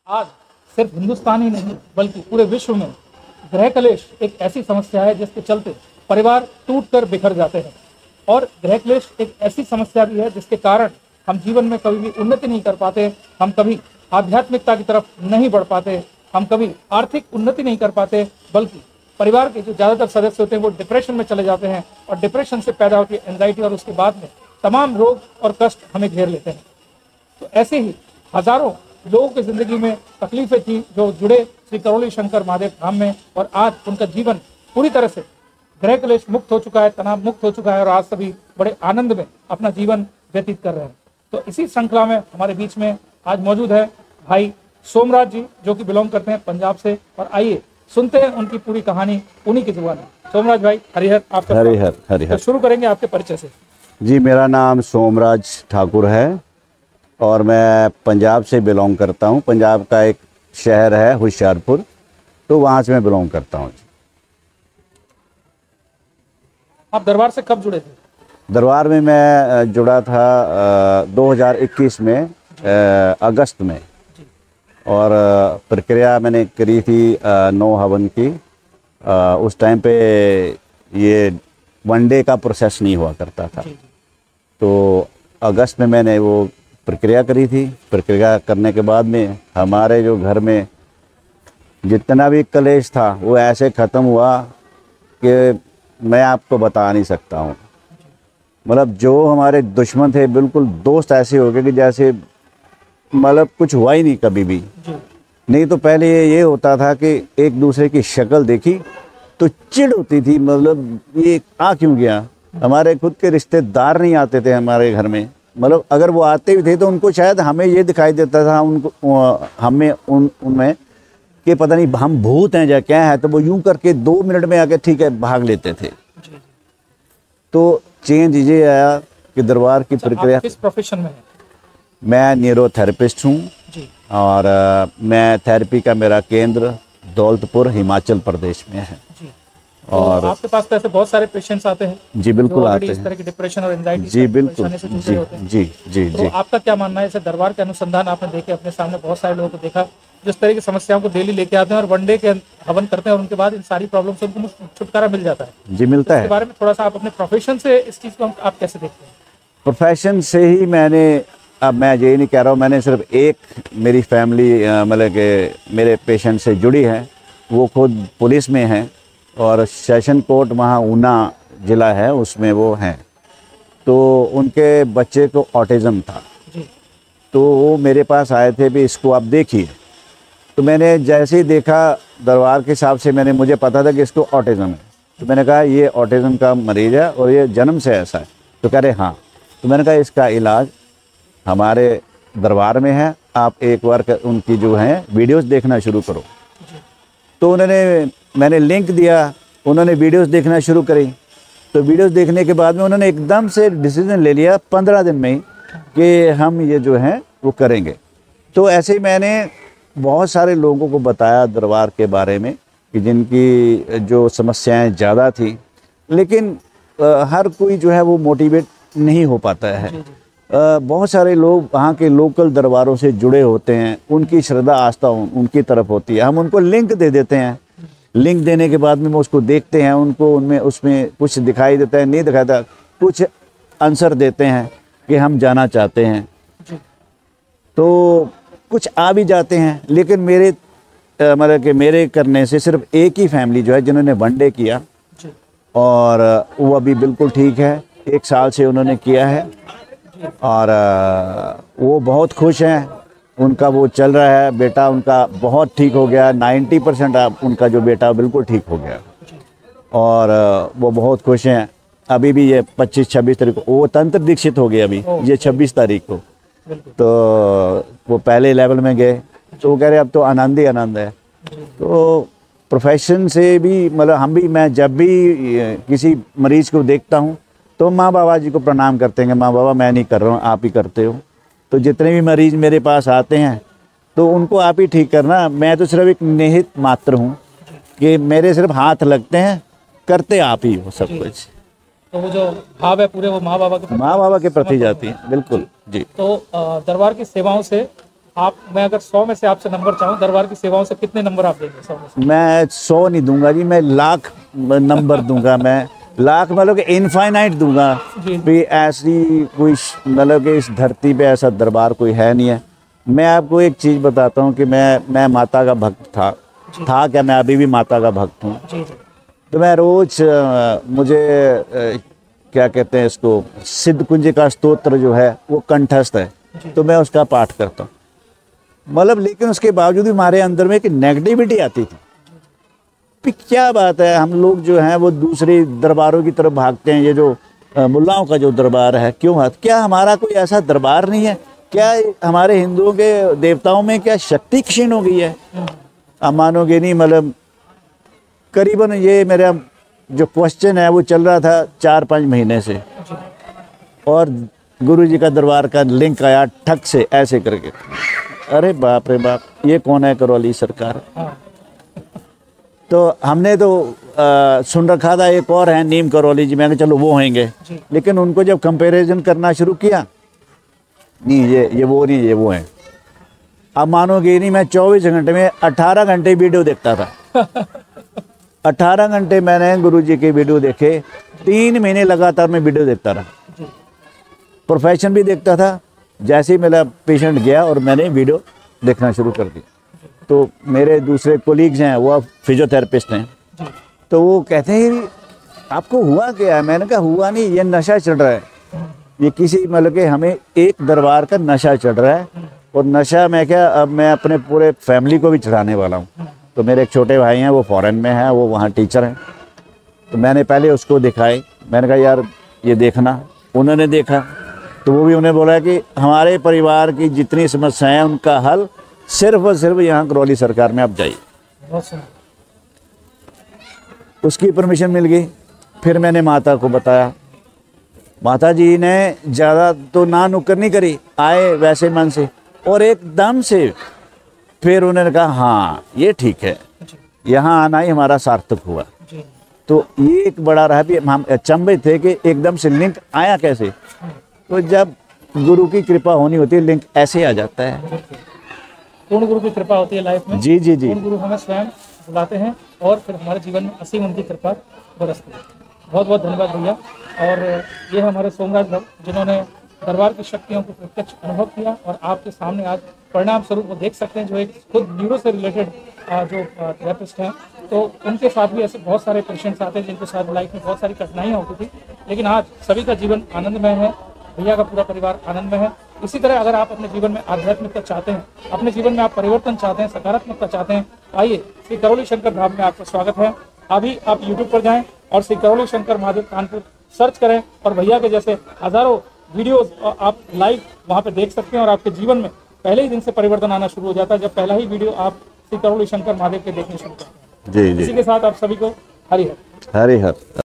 आज सिर्फ हिंदुस्तान ही नहीं बल्कि पूरे विश्व में गृह कलेश एक ऐसी समस्या है जिसके चलते परिवार टूटकर बिखर जाते हैं। और गृह कलेश एक ऐसी समस्या भी है जिसके कारण हम जीवन में कभी भी उन्नति नहीं कर पाते, हम कभी आध्यात्मिकता की तरफ नहीं बढ़ पाते, हम कभी आर्थिक उन्नति नहीं कर पाते, बल्कि परिवार के जो ज़्यादातर सदस्य होते हैं वो डिप्रेशन में चले जाते हैं और डिप्रेशन से पैदा होती है एंजाइटी और उसके बाद में तमाम रोग और कष्ट हमें घेर लेते हैं। तो ऐसे ही हजारों लोगों की जिंदगी में तकलीफें थी जो जुड़े श्री करौली शंकर महादेव धाम में, और आज उनका जीवन पूरी तरह से गृह कलेश मुक्त हो चुका है, तनाव मुक्त हो चुका है और आज सभी बड़े आनंद में अपना जीवन व्यतीत कर रहे हैं। तो इसी श्रृंखला में हमारे बीच में आज मौजूद है भाई सोमराज जी, जो कि बिलोंग करते हैं पंजाब से, और आइए सुनते हैं उनकी पूरी कहानी उन्हीं की जुबान में। सोमराज भाई हरिहर, आपका हरिहर। तो शुरू करेंगे आपके परिचय से। जी, मेरा नाम सोमराज ठाकुर है और मैं पंजाब से बिलोंग करता हूँ। पंजाब का एक शहर है होशियारपुर, तो वहाँ से मैं बिलोंग करता हूँ। आप दरबार से कब जुड़े थे? दरबार में मैं जुड़ा था 2021 में अगस्त में, और प्रक्रिया मैंने करी थी 9 हवन की। उस टाइम पे ये वनडे का प्रोसेस नहीं हुआ करता था, तो अगस्त में मैंने वो प्रक्रिया करी थी। प्रक्रिया करने के बाद में हमारे जो घर में जितना भी कलेश था वो ऐसे ख़त्म हुआ कि मैं आपको बता नहीं सकता हूँ। मतलब जो हमारे दुश्मन थे बिल्कुल दोस्त ऐसे हो गए कि जैसे मतलब कुछ हुआ ही नहीं कभी भी। नहीं तो पहले ये होता था कि एक दूसरे की शक्ल देखी तो चिढ़ होती थी, मतलब ये आ क्यों गया। हमारे खुद के रिश्तेदार नहीं आते थे हमारे घर में, मतलब अगर वो आते भी थे तो उनको शायद हमें ये दिखाई देता था उनको हमें उनमें कि पता नहीं हम भूत हैं या क्या है, तो वो यूं करके 2 मिनट में आके ठीक है भाग लेते थे। तो चेंज ये आया कि दरबार की प्रक्रिया। किस प्रोफेशन में है? मैं न्यूरोथेरेपिस्ट हूँ और मैं थेरेपी का मेरा केंद्र दौलतपुर हिमाचल प्रदेश में है। तो और आपके पास तो ऐसे बहुत सारे पेशेंट्स आते हैं? जी बिल्कुल आते हैं, इस तरह की डिप्रेशन और एंजाइटी जी बिल्कुल, जी। तो आपका क्या मानना है, ऐसे दरबार के अनुसंधान आपने देखे अपने सामने, बहुत सारे लोगों को देखा जिस तरह की समस्याओं को डेली लेके आते हैं और वनडे के हवन करते हैं और उनके बाद इन सारी प्रॉब्लम से उनको छुटकारा मिल जाता है। जी मिलता है। इसके बारे में थोड़ा सा आप अपने प्रोफेशन से इस चीज़ को आप कैसे देखते हैं? प्रोफेशन से ही मैंने, अब मैं ये नहीं कह रहा हूँ, मैंने सिर्फ एक मेरी फैमिली मतलब कि मेरे पेशेंट से जुड़ी है, वो खुद पुलिस में हैं और सेशन कोर्ट वहाँ ऊना ज़िला है उसमें वो हैं। तो उनके बच्चे को ऑटिज़म था, तो वो मेरे पास आए थे भी इसको आप देखिए। तो मैंने जैसे ही देखा दरबार के हिसाब से मुझे पता था कि इसको ऑटिज़म है, तो मैंने कहा ये ऑटिज़म का मरीज़ है और ये जन्म से ऐसा है। तो कह रहे हाँ। तो मैंने कहा इसका इलाज हमारे दरबार में है, आप एक बार उनकी जो है वीडियोस देखना शुरू करो। तो मैंने लिंक दिया, उन्होंने वीडियोस देखना शुरू करी। तो वीडियोस देखने के बाद में उन्होंने एकदम से डिसीजन ले लिया 15 दिन में ही कि हम ये जो है वो करेंगे। तो ऐसे ही मैंने बहुत सारे लोगों को बताया दरबार के बारे में कि जिनकी जो समस्याएं ज़्यादा थी, लेकिन हर कोई जो है वो मोटिवेट नहीं हो पाता है। बहुत सारे लोग वहाँ के लोकल दरबारों से जुड़े होते हैं, उनकी श्रद्धा आस्था उनकी तरफ होती है, हम उनको लिंक दे देते हैं। लिंक देने के बाद में वो उसको देखते हैं, उनको उसमें कुछ दिखाई देता है, नहीं दिखाता, कुछ आंसर देते हैं कि हम जाना चाहते हैं, तो कुछ आ भी जाते हैं। लेकिन मेरे मतलब कि मेरे करने से सिर्फ एक ही फैमिली जो है जिन्होंने वनडे किया और वो अभी बिल्कुल ठीक है, 1 साल से उन्होंने किया है और वो बहुत खुश हैं। उनका वो चल रहा है, बेटा उनका बहुत ठीक हो गया, 90% उनका जो बेटा बिल्कुल ठीक हो गया और वो बहुत खुश हैं। अभी भी ये 25-26 तारीख को वो तंत्र दीक्षित हो गए, अभी ये 26 तारीख को। तो वो पहले लेवल में गए, तो वो कह रहे अब तो आनंद ही आनंद है। तो प्रोफेशन से भी मतलब हम भी, मैं जब भी किसी मरीज़ को देखता हूँ तो माँ बाबा जी को प्रणाम करते हैं, माँ बाबा मैं नहीं कर रहा हूँ, आप ही करते हो। तो जितने भी मरीज़ मेरे पास आते हैं तो उनको आप ही ठीक करना, मैं तो सिर्फ एक निहित मात्र हूँ कि मेरे सिर्फ हाथ लगते हैं, करते आप ही हो सब कुछ। तो वो जो भाव है पूरे वो माँ बाबा के प्रति जाती है। बिल्कुल जी। तो दरबार की सेवाओं से आप, मैं अगर 100 में से आपसे नंबर चाहूँ दरबार की सेवाओं से, कितने नंबर आप देंगे 100 में से? मैं 100 नहीं दूंगा जी, मैं लाख नंबर दूंगा। मैं लाख मतलब कि इनफाइनाइट दूंगा। जी। भी ऐसी कोई मतलब कि इस धरती पे ऐसा दरबार कोई है नहीं है। मैं आपको एक चीज़ बताता हूँ कि मैं माता का भक्त था क्या, मैं अभी भी माता का भक्त हूँ। जी जी। तो मैं रोज़ मुझे क्या कहते हैं इसको, सिद्ध कुंज का स्तोत्र जो है वो कंठस्थ है, तो मैं उसका पाठ करता हूँ। मतलब लेकिन उसके बावजूद भी हमारे अंदर में एक नेगेटिविटी आती थी कि क्या बात है, हम लोग जो हैं वो दूसरे दरबारों की तरफ भागते हैं। ये जो मुल्लाओं का जो दरबार है, क्यों क्या हमारा कोई ऐसा दरबार नहीं है? क्या हमारे हिंदुओं के देवताओं में क्या शक्ति क्षीण हो गई है? आप मानोगे नहीं, मतलब करीबन ये मेरा जो क्वेश्चन है वो चल रहा था 4-5 महीने से, और गुरुजी का दरबार का लिंक आया ठक से ऐसे करके। अरे बाप रे बाप, ये कौन है करौली सरकार? तो हमने तो सुन रखा था एक और है नीम करौली जी, मैंने चलो वो होंगे, लेकिन उनको जब कंपैरिजन करना शुरू किया, नहीं ये वो नहीं, ये वो हैं। अब मानोगे नहीं, मैं 24 घंटे में 18 घंटे वीडियो देखता था। 18 घंटे मैंने गुरुजी के वीडियो देखे, 3 महीने लगातार मैं वीडियो देखता रहा। प्रोफेशन भी देखता था। जैसे ही मेरा पेशेंट गया और मैंने वीडियो देखना शुरू कर दिया, तो मेरे दूसरे कोलीग्स हैं, वो फिजियोथेरेपिस्ट हैं, तो वो कहते हैं आपको हुआ क्या है? मैंने कहा हुआ नहीं, ये नशा चढ़ रहा है, ये किसी मतलब कि हमें एक दरबार का नशा चढ़ रहा है। और नशा मैं क्या, अब मैं अपने पूरे फैमिली को भी चढ़ाने वाला हूँ। तो मेरे एक छोटे भाई हैं, वो फॉरेन में हैं, वो वहाँ टीचर हैं, तो मैंने पहले उसको दिखाए। मैंने कहा यार ये देखना, उन्होंने देखा, तो वो भी उन्हें बोला कि हमारे परिवार की जितनी समस्याएं हैं उनका हल सिर्फ और सिर्फ यहाँ करौली सरकार में आप जाइए। उसकी परमिशन मिल गई। फिर मैंने माता को बताया, माता जी ने ज़्यादा तो ना नुक्कर नहीं करी, आए वैसे मन से, और एकदम से फिर उन्होंने कहा हाँ ये ठीक है, यहाँ आना ही हमारा सार्थक हुआ। तो ये एक बड़ा रहा भी, हम अचंभित थे कि एकदम से लिंक आया कैसे। तो जब गुरु की कृपा होनी होती है, लिंक ऐसे आ जाता है। पूर्ण गुरु की कृपा होती है लाइफ में। जी जी जी। पूर्ण गुरु हमें स्वयं बुलाते हैं और फिर हमारे जीवन में असीम उनकी कृपा बरसती है। बहुत बहुत धन्यवाद भैया। और ये है हमारे सोमराज भक्त, जिन्होंने दरबार की शक्तियों को प्रत्यक्ष अनुभव किया, और आपके सामने आज परिणाम स्वरूप वो देख सकते हैं, जो एक खुद न्यूरो से रिलेटेड जो थेरेपिस्ट हैं। तो उनके साथ भी ऐसे बहुत सारे पेशेंट्स आते हैं जिनके साथ लाइफ में बहुत सारी कठिनाइयाँ होती थी, लेकिन आज सभी का जीवन आनंदमय है, भैया का पूरा परिवार आनंद में है। इसी तरह अगर आप अपने जीवन में आध्यात्मिकता चाहते हैं, अपने जीवन में आप परिवर्तन चाहते हैं, सकारात्मकता चाहते हैं, आइए श्री करौली शंकर धाम में आपका स्वागत है। अभी आप YouTube पर जाएं और श्री करौली शंकर महादेव कानपुर सर्च करें, और भैया के जैसे हजारों वीडियोस आप लाइव वहाँ पे देख सकते हैं, और आपके जीवन में पहले ही दिन से परिवर्तन आना शुरू हो जाता है जब पहला ही वीडियो आप श्री करौली शंकर महादेव के देखने शुरू करते हैं। जी जी। इसी के साथ आप सभी को हरि हर। हरि हर।